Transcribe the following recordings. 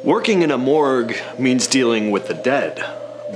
Working in a morgue means dealing with the dead.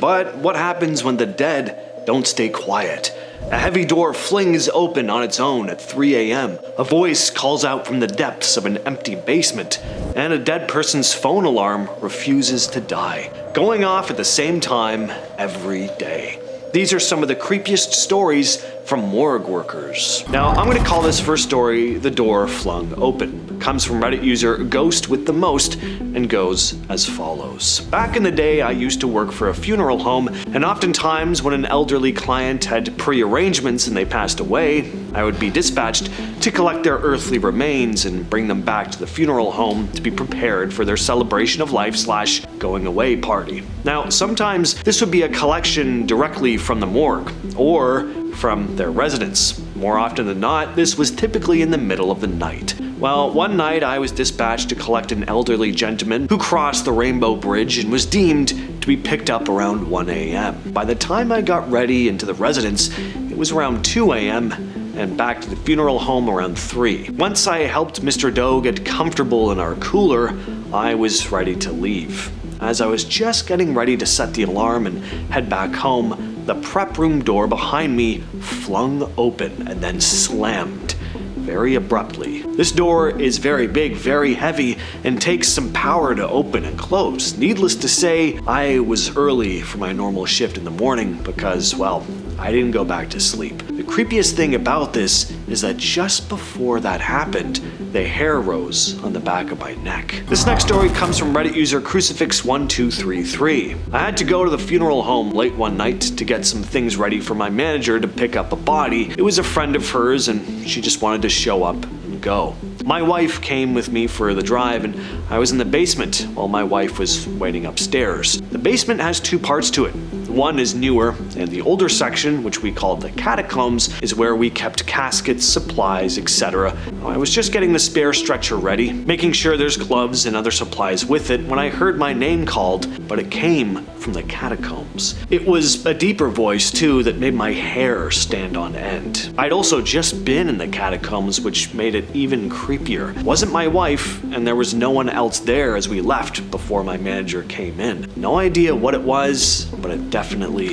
But what happens when the dead don't stay quiet? A heavy door flings open on its own at 3 a.m. A voice calls out from the depths of an empty basement, and a dead person's phone alarm refuses to die, going off at the same time every day. These are some of the creepiest stories from morgue workers. Now, I'm going to call this first story The Door Flung Open. It comes from Reddit user Ghost with the Most and goes as follows. Back in the day, I used to work for a funeral home, and oftentimes when an elderly client had pre-arrangements and they passed away, I would be dispatched to collect their earthly remains and bring them back to the funeral home to be prepared for their celebration of life / going away party. Now, sometimes this would be a collection directly from the morgue, or from their residence. More often than not, this was typically in the middle of the night. Well, one night I was dispatched to collect an elderly gentleman who crossed the Rainbow Bridge and was deemed to be picked up around 1 a.m. By the time I got ready into the residence, it was around 2 a.m. and back to the funeral home around 3. Once I helped Mr. Doe get comfortable in our cooler, I was ready to leave. As I was just getting ready to set the alarm and head back home, the prep room door behind me flung open and then slammed very abruptly. This door is very big, very heavy, and takes some power to open and close. Needless to say, I was early for my normal shift in the morning because, well, I didn't go back to sleep. The creepiest thing about this is that just before that happened, the hair rose on the back of my neck. This next story comes from Reddit user Crucifix1233. I had to go to the funeral home late one night to get some things ready for my manager to pick up a body. It was a friend of hers and she just wanted to show up and go. My wife came with me for the drive and I was in the basement while my wife was waiting upstairs. The basement has two parts to it. One is newer, and the older section, which we called the Catacombs, is where we kept caskets, supplies, etc. I was just getting the spare stretcher ready, making sure there's gloves and other supplies with it when I heard my name called, but it came from the Catacombs. It was a deeper voice too that made my hair stand on end. I'd also just been in the Catacombs, which made it even creepier. It wasn't my wife, and there was no one else there as we left before my manager came in. No idea what it was, but it definitely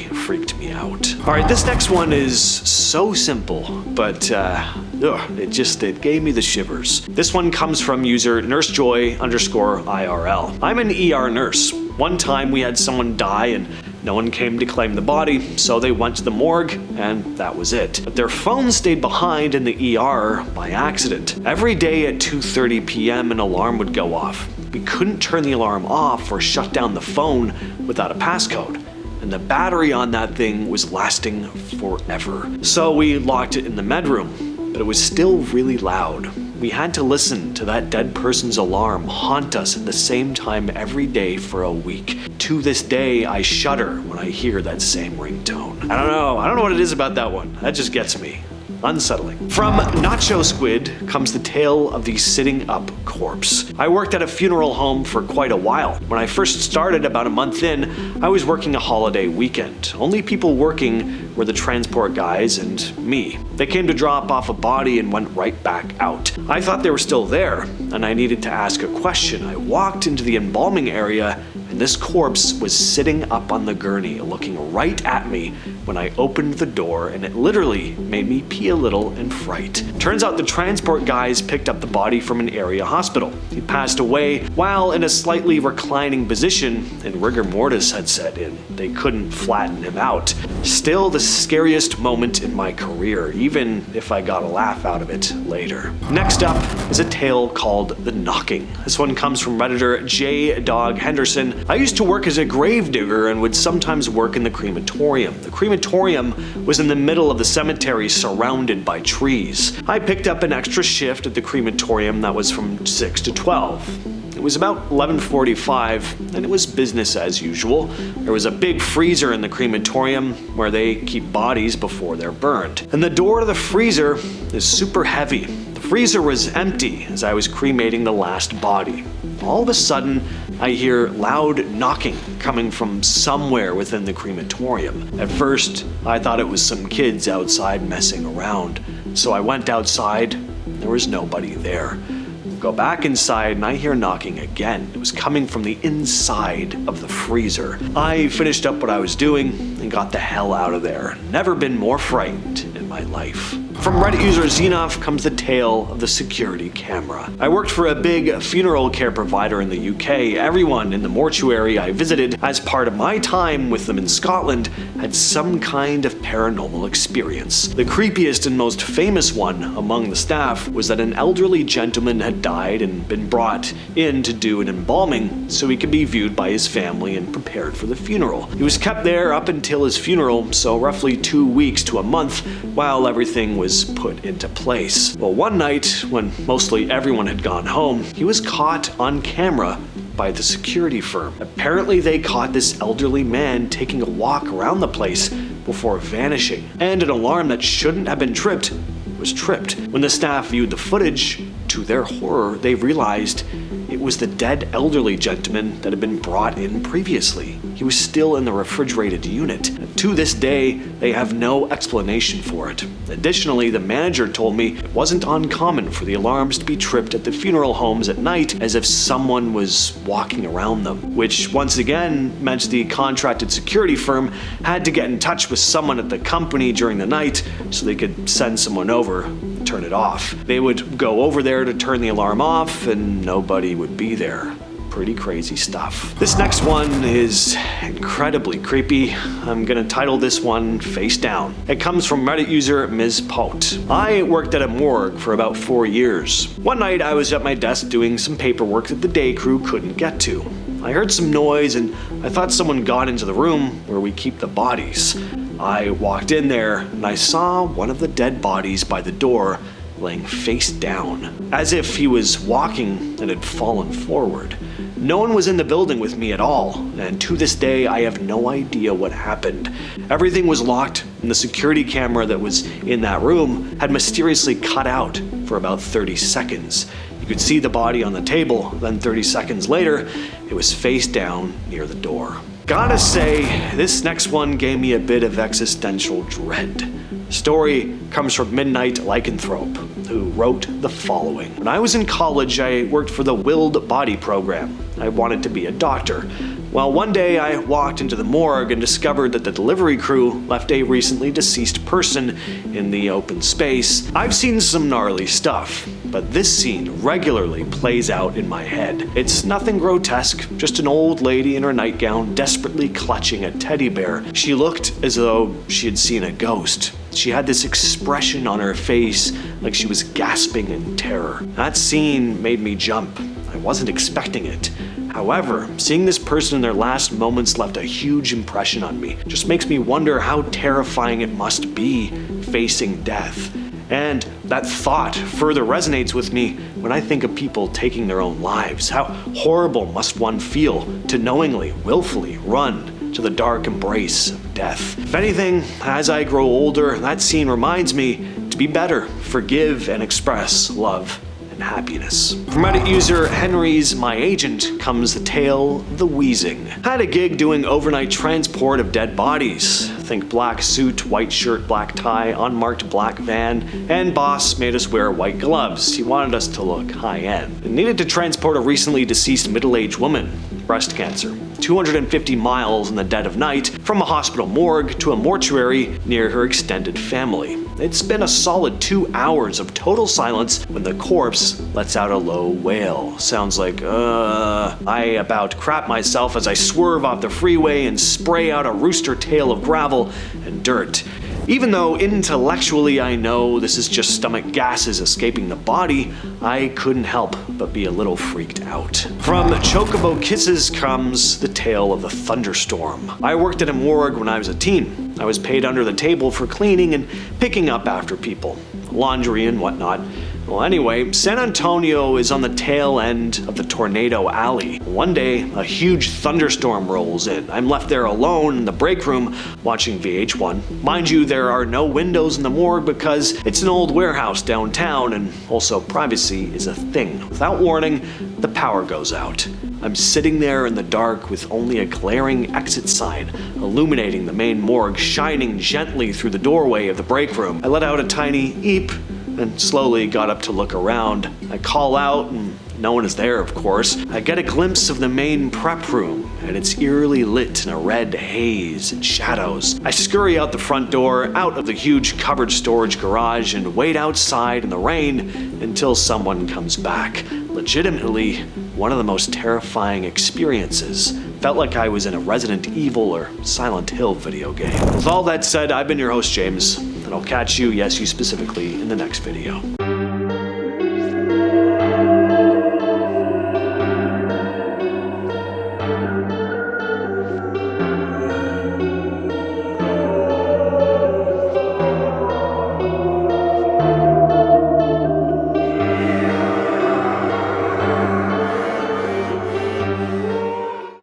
freaked me out. Alright, this next one is so simple, but it gave me the shivers. This one comes from user nursejoy_IRL. I'm an ER nurse. One time we had someone die and no one came to claim the body, so they went to the morgue and that was it. But their phone stayed behind in the ER by accident. Every day at 2:30 p.m. an alarm would go off. We couldn't turn the alarm off or shut down the phone without a passcode. And the battery on that thing was lasting forever. So we locked it in the med room, but it was still really loud. We had to listen to that dead person's alarm haunt us at the same time every day for a week. To this day, I shudder when I hear that same ringtone. I don't know what it is about that one. That just gets me. Unsettling. From Nacho Squid comes the tale of the sitting up corpse. I worked at a funeral home for quite a while. When I first started about a month in, I was working a holiday weekend. Only people working were the transport guys and me. They came to drop off a body and went right back out. I thought they were still there, and I needed to ask a question. I walked into the embalming area, and this corpse was sitting up on the gurney, looking right at me when I opened the door, and it literally made me pee a little in fright. Turns out the transport guys picked up the body from an area hospital. He passed away while in a slightly reclining position, and rigor mortis had set in. They couldn't flatten him out. Still the scariest moment in my career, even if I got a laugh out of it later. Next up is a tale called The Knocking. This one comes from Redditor J. Dog Henderson. I used to work as a gravedigger and would sometimes work in the crematorium. The crematorium was in the middle of the cemetery surrounded by trees. I picked up an extra shift at the crematorium that was from 6 to 12. It was about 11:45 and it was business as usual. There was a big freezer in the crematorium where they keep bodies before they're burned. And the door to the freezer is super heavy. The freezer was empty as I was cremating the last body. All of a sudden, I hear loud knocking coming from somewhere within the crematorium. At first, I thought it was some kids outside messing around, so I went outside. There was nobody there. The Go back inside and I hear knocking again. It was coming from the inside of the freezer. I finished up what I was doing and got the hell out of there. Never been more frightened in my life. From Reddit user Xenov comes the tale of the security camera. I worked for a big funeral care provider in the UK. Everyone in the mortuary I visited as part of my time with them in Scotland had some kind of paranormal experience. The creepiest and most famous one among the staff was that an elderly gentleman had died and been brought in to do an embalming so he could be viewed by his family and prepared for the funeral. He was kept there up until his funeral, so roughly 2 weeks to a month, while everything was put into place. Well, one night, when mostly everyone had gone home, he was caught on camera by the security firm. Apparently they caught this elderly man taking a walk around the place before vanishing, and an alarm that shouldn't have been tripped was tripped. When the staff viewed the footage, to their horror, they realized it was the dead elderly gentleman that had been brought in previously. He was still in the refrigerated unit. To this day, they have no explanation for it. Additionally, the manager told me it wasn't uncommon for the alarms to be tripped at the funeral homes at night as if someone was walking around them, which once again meant the contracted security firm had to get in touch with someone at the company during the night so they could send someone over and turn it off. They would go over there to turn the alarm off and nobody would be there. Pretty crazy stuff. This next one is incredibly creepy. I'm gonna title this one Face Down. It comes from Reddit user Ms. Pote. I worked at a morgue for about 4 years. One night I was at my desk doing some paperwork that the day crew couldn't get to. I heard some noise and I thought someone got into the room where we keep the bodies. I walked in there and I saw one of the dead bodies by the door laying face down, as if he was walking and had fallen forward. No one was in the building with me at all, and to this day I have no idea what happened. Everything was locked, and the security camera that was in that room had mysteriously cut out for about 30 seconds. You could see the body on the table, then 30 seconds later, it was face down near the door. Gotta say, this next one gave me a bit of existential dread. The story comes from Midnight Lycanthrope, who wrote the following. When I was in college, I worked for the Willed Body program. I wanted to be a doctor. Well, one day I walked into the morgue and discovered that the delivery crew left a recently deceased person in the open space. I've seen some gnarly stuff, but this scene regularly plays out in my head. It's nothing grotesque, just an old lady in her nightgown desperately clutching a teddy bear. She looked as though she had seen a ghost. She had this expression on her face like she was gasping in terror. That scene made me jump. I wasn't expecting it. However, seeing this person in their last moments left a huge impression on me. It just makes me wonder how terrifying it must be facing death. And that thought further resonates with me when I think of people taking their own lives. How horrible must one feel to knowingly, willfully run to the dark embrace of death? If anything, as I grow older, that scene reminds me to be better, forgive, and express love and happiness. From Reddit user Henry's My Agent comes the tale of the Wheezing. Had a gig doing overnight transport of dead bodies. Think black suit, white shirt, black tie, unmarked black van, and boss made us wear white gloves. He wanted us to look high-end. And needed to transport a recently deceased middle-aged woman, breast cancer, 250 miles in the dead of night from a hospital morgue to a mortuary near her extended family. It's been a solid 2 hours of total silence when the corpse lets out a low wail. Sounds like, I about crap myself as I swerve off the freeway and spray out a rooster tail of gravel and dirt. Even though intellectually I know this is just stomach gases escaping the body, I couldn't help but be a little freaked out. From Chocobo Kisses comes the tale of the Thunderstorm. I worked at a morgue when I was a teen. I was paid under the table for cleaning and picking up after people, laundry and whatnot. Well, anyway, San Antonio is on the tail end of the Tornado Alley. One day, a huge thunderstorm rolls in. I'm left there alone in the break room watching VH1. Mind you, there are no windows in the morgue because it's an old warehouse downtown and also privacy is a thing. Without warning, the power goes out. I'm sitting there in the dark with only a glaring exit sign illuminating the main morgue shining gently through the doorway of the break room. I let out a tiny eep and slowly got up to look around. I call out and No one is there, of course. I get a glimpse of the main prep room, and it's eerily lit in a red haze and shadows. I scurry out the front door, out of the huge covered storage garage, and wait outside in the rain until someone comes back. Legitimately, one of the most terrifying experiences. Felt like I was in a Resident Evil or Silent Hill video game. With all that said, I've been your host, James, and I'll catch you, yes, you specifically, in the next video.